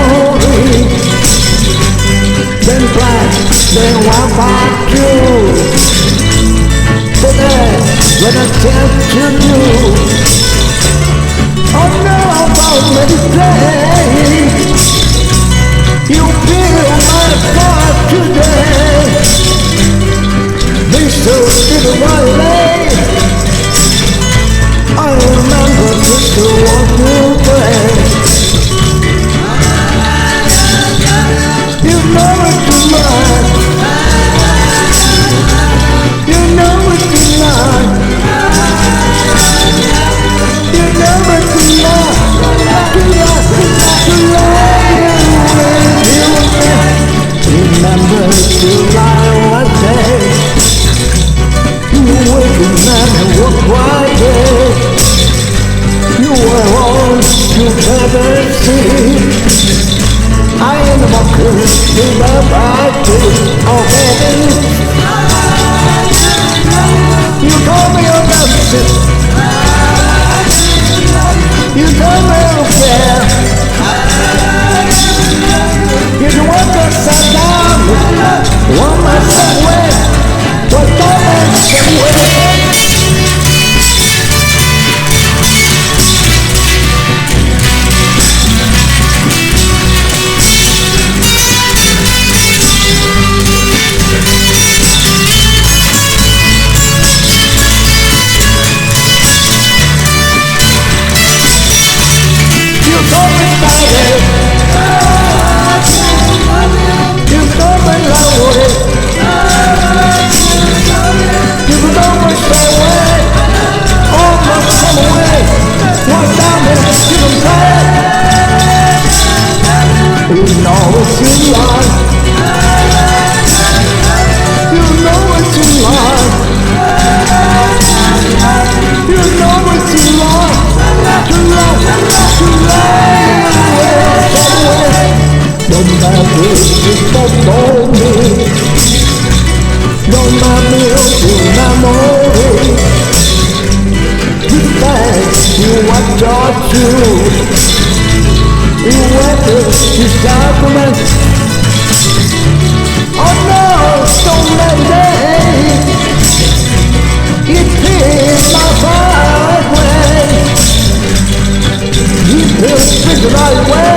memory. Then flash, then wipe out you. But that's what I tell to do. Oh no, about meditate. You feel my heart today. They still did one day. I remember just to walk away. You know it's mine. You know it's mine. You know it's mine. Remember July one day. You waking man and walk right there. You were all you ever see. I am the mocker in the body of heaven. You told me your dances. You told me your prayer. You don't want to sit down. One man somewhere. But don't man somewhere. You know it's in line. You know it's in line. You know it's in line. To love, to lie somewhere. No matter if you told me. No matter if you memory. You think you what taught you. You went you sacrament. Oh no, don't let it. It feels my heart when you feel the right way.